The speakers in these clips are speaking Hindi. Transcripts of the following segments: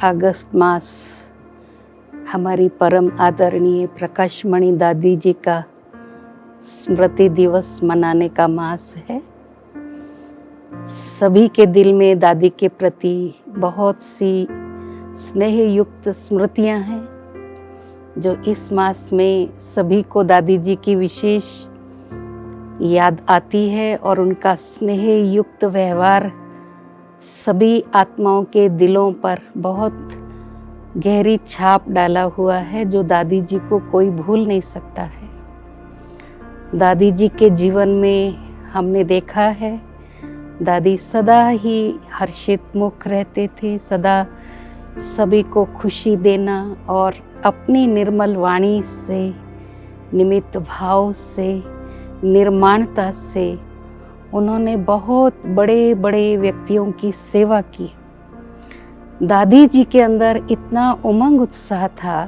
अगस्त मास हमारी परम आदरणीय प्रकाशमणि दादी जी का स्मृति दिवस मनाने का मास है। सभी के दिल में दादी के प्रति बहुत सी स्नेह युक्त स्मृतियां हैं, जो इस मास में सभी को दादी जी की विशेष याद आती है और उनका स्नेह युक्त व्यवहार सभी आत्माओं के दिलों पर बहुत गहरी छाप डाला हुआ है, जो दादी जी को कोई भूल नहीं सकता है। दादी जी के जीवन में हमने देखा है, दादी सदा ही हर्षित मुख रहते थे, सदा सभी को खुशी देना और अपनी निर्मल वाणी से, निमित्त भाव से, निर्माणता से उन्होंने बहुत बड़े बड़े व्यक्तियों की सेवा की। दादी जी के अंदर इतना उमंग उत्साह था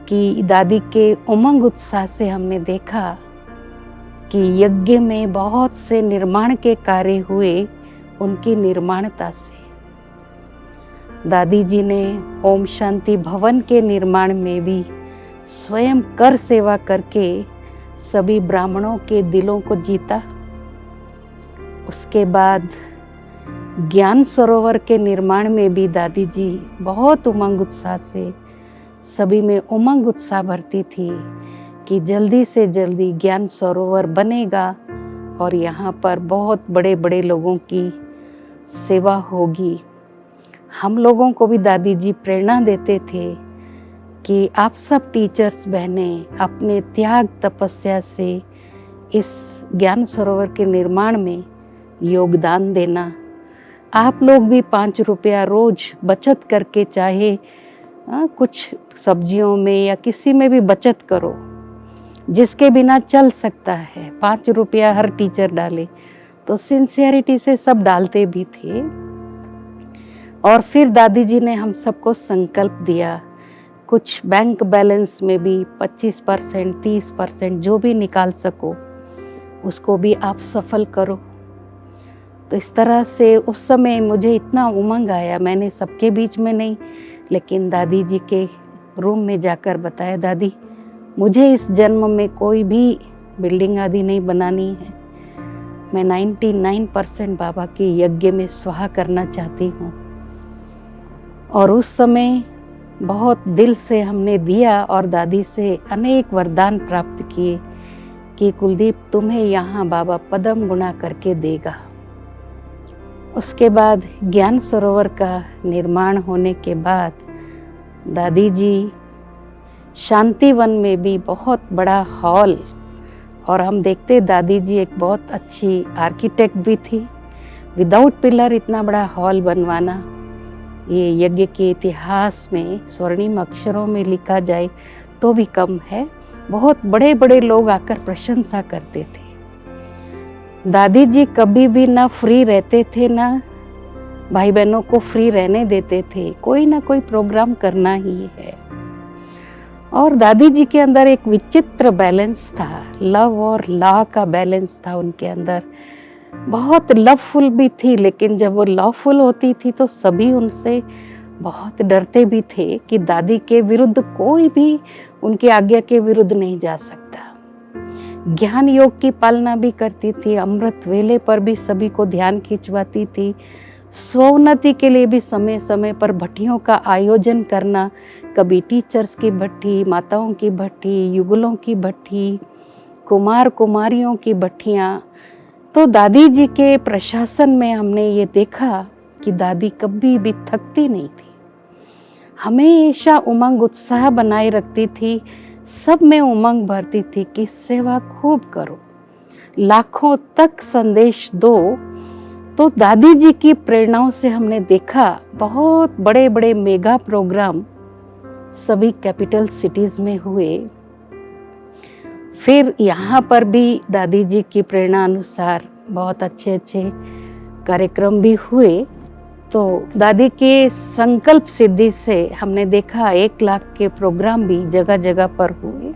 कि दादी के उमंग उत्साह से हमने देखा कि यज्ञ में बहुत से निर्माण के कार्य हुए उनकी निर्माणता से। दादी जी ने ओम शांति भवन के निर्माण में भी स्वयं कर सेवा करके सभी ब्राह्मणों के दिलों को जीता। उसके बाद ज्ञान सरोवर के निर्माण में भी दादी जी बहुत उमंग उत्साह से, सभी में उमंग उत्साह भरती थी कि जल्दी से जल्दी ज्ञान सरोवर बनेगा और यहाँ पर बहुत बड़े बड़े लोगों की सेवा होगी। हम लोगों को भी दादी जी प्रेरणा देते थे कि आप सब टीचर्स बहनें अपने त्याग तपस्या से इस ज्ञान सरोवर के निर्माण में योगदान देना। आप लोग भी 5 रुपया रोज बचत करके, चाहे कुछ सब्जियों में या किसी में भी बचत करो, जिसके बिना चल सकता है। 5 रुपया हर टीचर डाले, तो सिंसियरिटी से सब डालते भी थे। और फिर दादी जी ने हम सबको संकल्प दिया, कुछ बैंक बैलेंस में भी 25%, 30% जो भी निकाल सको उसको भी आप सफल करो। तो इस तरह से उस समय मुझे इतना उमंग आया, मैंने सबके बीच में नहीं, लेकिन दादी जी के रूम में जाकर बताया, दादी मुझे इस जन्म में कोई भी बिल्डिंग आदि नहीं बनानी है, मैं 99% बाबा के यज्ञ में स्वाहा करना चाहती हूँ। और उस समय बहुत दिल से हमने दिया और दादी से अनेक वरदान प्राप्त किए कि कुलदीप तुम्हें यहाँ बाबा पदम गुणा करके देगा। उसके बाद ज्ञान सरोवर का निर्माण होने के बाद दादी जी शांतिवन में भी बहुत बड़ा हॉल, और हम देखते दादी जी एक बहुत अच्छी आर्किटेक्ट भी थी। विदाउट पिलर इतना बड़ा हॉल बनवाना, ये यज्ञ के इतिहास में स्वर्णिम अक्षरों में लिखा जाए तो भी कम है। बहुत बड़े बड़े लोग आकर प्रशंसा करते थे। दादी जी कभी भी ना फ्री रहते थे, ना भाई बहनों को फ्री रहने देते थे, कोई ना कोई प्रोग्राम करना ही है। और दादी जी के अंदर एक विचित्र बैलेंस था, लव और लॉ का बैलेंस था उनके अंदर। बहुत लवफुल भी थी, लेकिन जब वो लवफुल होती थी तो सभी उनसे बहुत डरते भी थे कि दादी के विरुद्ध कोई भी उनकी आज्ञा के विरुद्ध नहीं जा सकता। ज्ञान योग की पालना भी करती थी, अमृत वेले पर भी सभी को ध्यान खिंचवाती थी। स्वोन्नति के लिए भी समय समय पर भट्टियों का आयोजन करना, कभी टीचर्स की भट्टी, माताओं की भट्टी, युगलों की भट्टी, कुमार कुमारियों की भट्टियाँ। तो दादी जी के प्रशासन में हमने ये देखा कि दादी कभी भी थकती नहीं थी, हमेशा उमंग उत्साह बनाए रखती थी, सब में उमंग भरती थी कि सेवा खूब करो, लाखों तक संदेश दो। तो दादी जी की प्रेरणाओं से हमने देखा बहुत बड़े बड़े मेगा प्रोग्राम सभी कैपिटल सिटीज में हुए। फिर यहाँ पर भी दादी जी की प्रेरणा अनुसार बहुत अच्छे अच्छे कार्यक्रम भी हुए। तो दादी के संकल्प सिद्धि से हमने देखा 1 लाख के प्रोग्राम भी जगह जगह पर हुए।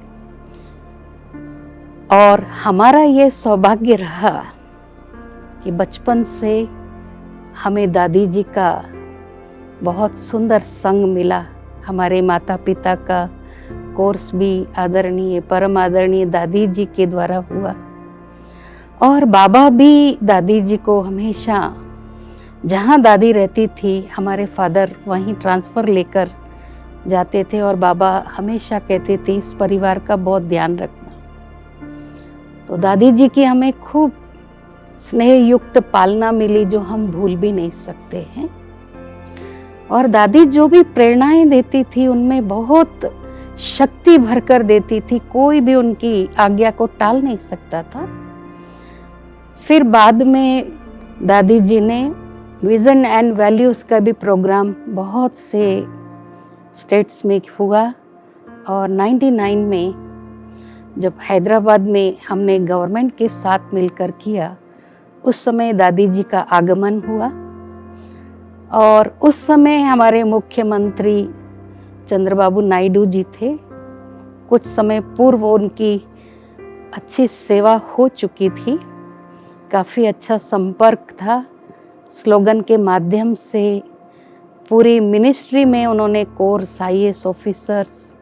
और हमारा ये सौभाग्य रहा कि बचपन से हमें दादी जी का बहुत सुंदर संग मिला। हमारे माता पिता का कोर्स भी आदरणीय परम आदरणीय दादी जी के द्वारा हुआ, और बाबा भी दादी जी को हमेशा जहाँ दादी रहती थी हमारे फादर वहीं ट्रांसफ़र लेकर जाते थे, और बाबा हमेशा कहते थे इस परिवार का बहुत ध्यान रखना। तो दादी जी की हमें खूब स्नेह युक्त पालना मिली जो हम भूल भी नहीं सकते हैं। और दादी जो भी प्रेरणाएं देती थी उनमें बहुत शक्ति भरकर देती थी, कोई भी उनकी आज्ञा को टाल नहीं सकता था। फिर बाद में दादी जी ने विज़न एंड वैल्यूज़ का भी प्रोग्राम बहुत से स्टेट्स में हुआ, और 99 में जब हैदराबाद में हमने गवर्नमेंट के साथ मिलकर किया, उस समय दादी जी का आगमन हुआ। और उस समय हमारे मुख्यमंत्री चंद्रबाबू नायडू जी थे। कुछ समय पूर्व उनकी अच्छी सेवा हो चुकी थी, काफ़ी अच्छा संपर्क था। स्लोगन के माध्यम से पूरी मिनिस्ट्री में उन्होंने कोर्स IAS ऑफिसर्स,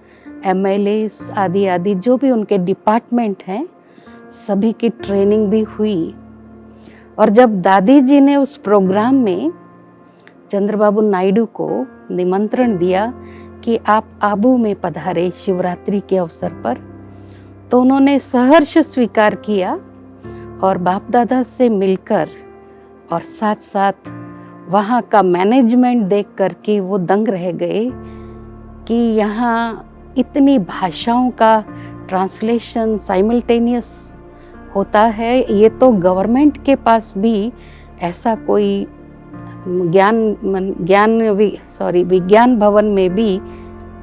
MLAs आदि आदि जो भी उनके डिपार्टमेंट हैं सभी की ट्रेनिंग भी हुई। और जब दादी जी ने उस प्रोग्राम में चंद्रबाबू नायडू को निमंत्रण दिया कि आप आबू में पधारे शिवरात्रि के अवसर पर, तो उन्होंने सहर्ष स्वीकार किया और बाप दादा से मिलकर और साथ साथ वहाँ का मैनेजमेंट देख कर के वो दंग रह गए कि यहाँ इतनी भाषाओं का ट्रांसलेशन साइमल्टेनियस होता है। ये तो गवर्नमेंट के पास भी ऐसा कोई विज्ञान भवन में भी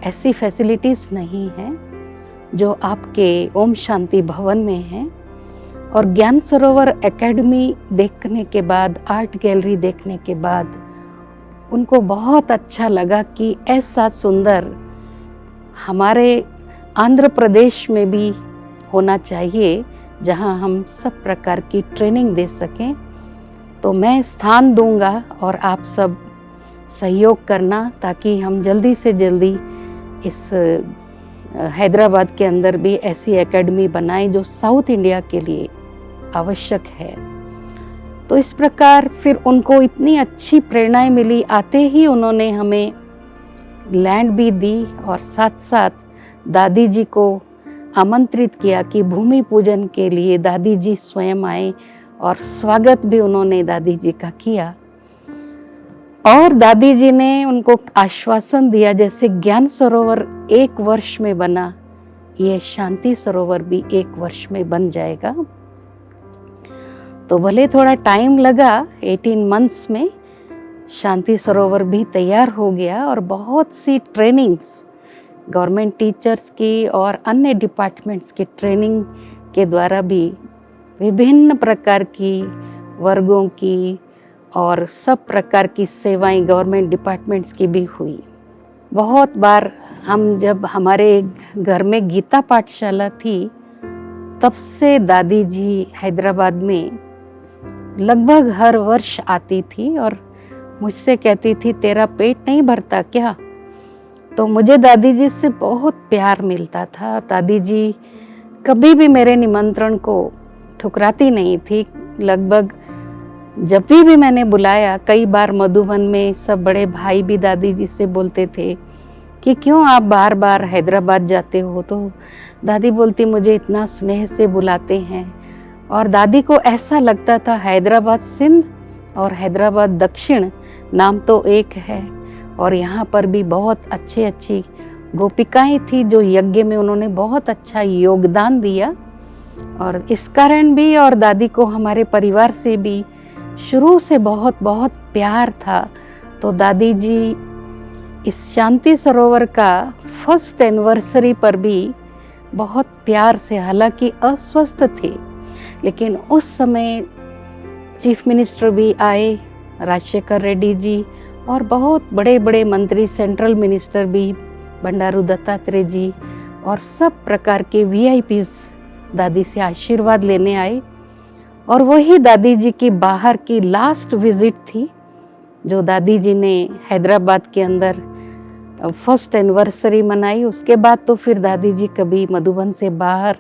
ऐसी फैसिलिटीज़ नहीं हैं जो आपके ओम शांति भवन में हैं। और ज्ञान सरोवर एकेडमी देखने के बाद, आर्ट गैलरी देखने के बाद उनको बहुत अच्छा लगा कि ऐसा सुंदर हमारे आंध्र प्रदेश में भी होना चाहिए जहां हम सब प्रकार की ट्रेनिंग दे सकें। तो मैं स्थान दूंगा और आप सब सहयोग करना ताकि हम जल्दी से जल्दी इस हैदराबाद के अंदर भी ऐसी एकेडमी बनाएं जो साउथ इंडिया के लिए आवश्यक है। तो इस प्रकार फिर उनको इतनी अच्छी प्रेरणाएं मिली, आते ही उन्होंने हमें लैंड भी दी और साथ साथ दादी जी को आमंत्रित किया कि भूमि पूजन के लिए दादी जी स्वयं आए, और स्वागत भी उन्होंने दादी जी का किया। और दादी जी ने उनको आश्वासन दिया जैसे ज्ञान सरोवर 1 वर्ष में बना, ये शांति सरोवर भी 1 वर्ष में बन जाएगा। तो भले थोड़ा टाइम लगा, 18 मंथ्स में शांति सरोवर भी तैयार हो गया। और बहुत सी ट्रेनिंग्स गवर्नमेंट टीचर्स की और अन्य डिपार्टमेंट्स की ट्रेनिंग के द्वारा भी विभिन्न प्रकार की वर्गों की और सब प्रकार की सेवाएं गवर्नमेंट डिपार्टमेंट्स की भी हुई। बहुत बार हम जब हमारे घर में गीता पाठशाला थी तब से दादी जी हैदराबाद में लगभग हर वर्ष आती थी और मुझसे कहती थी तेरा पेट नहीं भरता क्या। तो मुझे दादी जी से बहुत प्यार मिलता था। दादी जी कभी भी मेरे निमंत्रण को ठुकराती नहीं थी। लगभग जब भी मैंने बुलाया, कई बार मधुबन में सब बड़े भाई भी दादी जी से बोलते थे कि क्यों आप बार बार हैदराबाद जाते हो। तो दादी बोलती मुझे इतना स्नेह से बुलाते हैं। और दादी को ऐसा लगता था हैदराबाद सिंध और हैदराबाद दक्षिण नाम तो एक है, और यहाँ पर भी बहुत अच्छी गोपिकाएं थी जो यज्ञ में उन्होंने बहुत अच्छा योगदान दिया। और इस कारण भी और दादी को हमारे परिवार से भी शुरू से बहुत प्यार था। तो दादी जी इस शांति सरोवर का फर्स्ट एनिवर्सरी पर भी बहुत प्यार से, हालांकि अस्वस्थ थे, लेकिन उस समय चीफ मिनिस्टर भी आए, राजशेखर रेड्डी जी, और बहुत बड़े बड़े मंत्री, सेंट्रल मिनिस्टर भी बंडारू दत्तात्रेय जी, और सब प्रकार के VIPs दादी से आशीर्वाद लेने आए। और वही दादी जी की बाहर की लास्ट विजिट थी जो दादी जी ने हैदराबाद के अंदर फर्स्ट एनिवर्सरी मनाई, उसके बाद तो फिर दादी जी कभी मधुबन से बाहर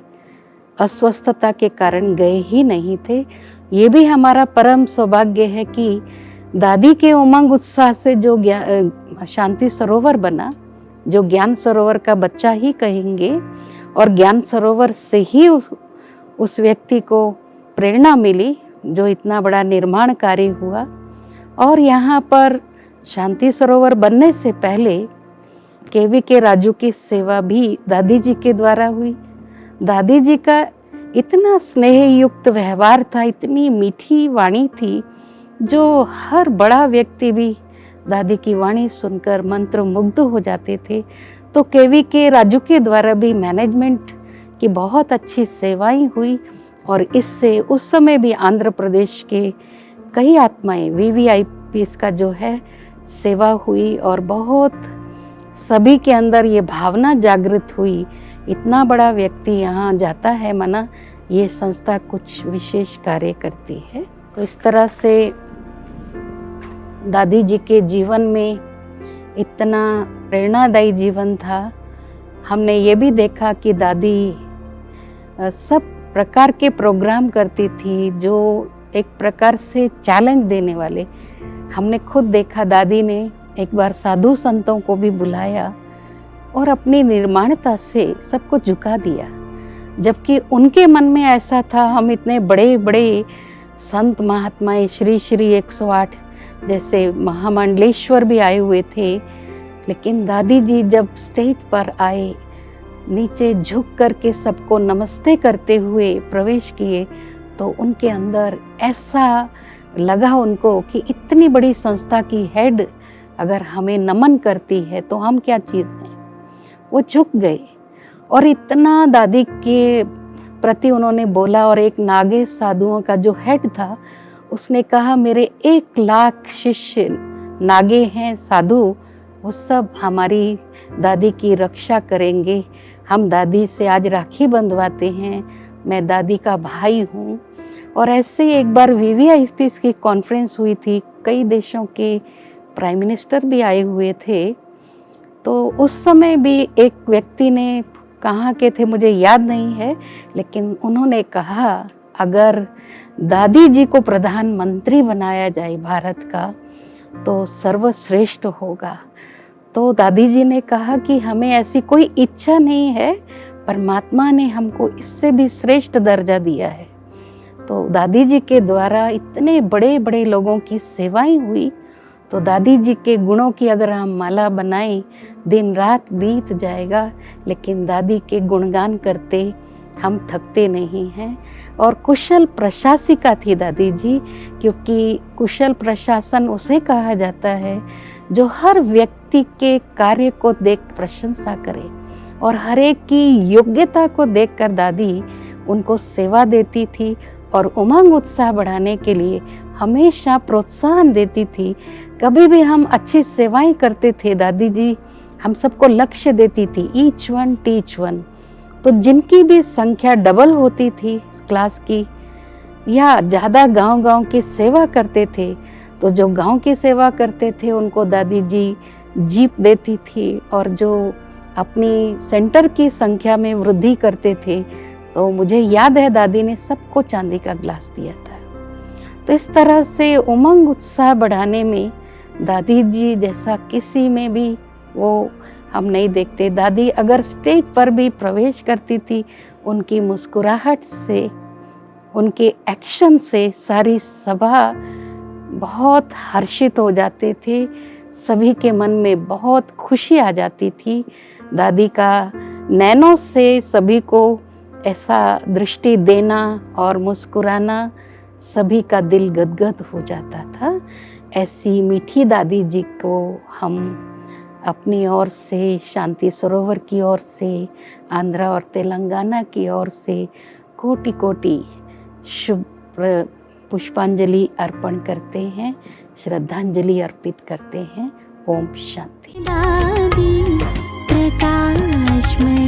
अस्वस्थता के कारण गए ही नहीं थे। ये भी हमारा परम सौभाग्य है कि दादी के उमंग उत्साह से जो शांति सरोवर बना, जो ज्ञान सरोवर का बच्चा ही कहेंगे, और ज्ञान सरोवर से ही उस व्यक्ति को प्रेरणा मिली जो इतना बड़ा निर्माण कार्य हुआ। और यहाँ पर शांति सरोवर बनने से पहले के राजू की सेवा भी दादी जी के द्वारा हुई। दादी जी का इतना स्नेह युक्त व्यवहार था, इतनी मीठी वाणी थी, जो हर बड़ा व्यक्ति भी दादी की वाणी सुनकर मंत्र मुग्ध हो जाते थे। तो के राजू के द्वारा भी मैनेजमेंट की बहुत अच्छी सेवाएं हुई, और इससे उस समय भी आंध्र प्रदेश के कई आत्माएं VVIPs का जो है सेवा हुई, और बहुत सभी के अंदर ये भावना जागृत हुई, इतना बड़ा व्यक्ति यहाँ जाता है, माना ये संस्था कुछ विशेष कार्य करती है। तो इस तरह से दादी जी के जीवन में इतना प्रेरणादायी जीवन था। हमने ये भी देखा कि दादी सब प्रकार के प्रोग्राम करती थी जो एक प्रकार से चैलेंज देने वाले। हमने खुद देखा दादी ने एक बार साधु संतों को भी बुलाया और अपनी निर्माणता से सबको झुका दिया, जबकि उनके मन में ऐसा था हम इतने बड़े बड़े संत महात्माएं श्री श्री 108 जैसे महामंडलेश्वर भी आए हुए थे, लेकिन दादी जी जब स्टेज पर आए, नीचे झुक करके सबको नमस्ते करते हुए प्रवेश किए, तो उनके अंदर ऐसा लगा उनको कि इतनी बड़ी संस्था की हेड अगर हमें नमन करती है तो हम क्या चीज़ हैं। वो झुक गए और इतना दादी के प्रति उन्होंने बोला। और एक नागे साधुओं का जो हेड था उसने कहा मेरे 1 लाख शिष्य नागे हैं साधु, वो सब हमारी दादी की रक्षा करेंगे। हम दादी से आज राखी बंधवाते हैं, मैं दादी का भाई हूँ। और ऐसे ही एक बार VVIPs की कॉन्फ्रेंस हुई थी, कई देशों के प्राइम मिनिस्टर भी आए हुए थे। तो उस समय भी एक व्यक्ति ने, कहाँ के थे मुझे याद नहीं है, लेकिन उन्होंने कहा अगर दादी जी को प्रधानमंत्री बनाया जाए भारत का तो सर्वश्रेष्ठ होगा। तो दादी जी ने कहा कि हमें ऐसी कोई इच्छा नहीं है, परमात्मा ने हमको इससे भी श्रेष्ठ दर्जा दिया है। तो दादी जी के द्वारा इतने बड़े बड़े लोगों की सेवाएं हुई। तो दादी जी के गुणों की अगर हम माला बनाएं, दिन रात बीत जाएगा, लेकिन दादी के गुणगान करते हम थकते नहीं हैं। और कुशल प्रशासिका थी दादी जी, क्योंकि कुशल प्रशासन उसे कहा जाता है जो हर व्यक्ति के कार्य को देख प्रशंसा करे और हर एक की योग्यता को देखकर दादी उनको सेवा देती थी और उमंग उत्साह बढ़ाने के लिए हमेशा प्रोत्साहन देती थी। कभी भी हम अच्छी सेवाएं करते थे, दादी जी हम सबको लक्ष्य देती थी, ईच वन टीच वन। तो जिनकी भी संख्या डबल होती थी क्लास की या ज़्यादा गांव-गांव की सेवा करते थे, तो जो गांव की सेवा करते थे उनको दादी जी जीप देती थी, और जो अपनी सेंटर की संख्या में वृद्धि करते थे तो मुझे याद है दादी ने सबको चांदी का ग्लास दिया था। तो इस तरह से उमंग उत्साह बढ़ाने में दादी जी जैसा किसी में भी वो हम नहीं देखते। दादी अगर स्टेज पर भी प्रवेश करती थी, उनकी मुस्कुराहट से, उनके एक्शन से सारी सभा बहुत हर्षित हो जाते थे, सभी के मन में बहुत खुशी आ जाती थी। दादी का नैनों से सभी को ऐसा दृष्टि देना और मुस्कुराना, सभी का दिल गदगद हो जाता था। ऐसी मीठी दादी जी को हम अपनी ओर से, शांति सरोवर की ओर से, आंध्रा और तेलंगाना की ओर से कोटि कोटि शुभ पुष्पांजलि अर्पण करते हैं, श्रद्धांजलि अर्पित करते हैं। ओम शांति। दादी प्रकाश में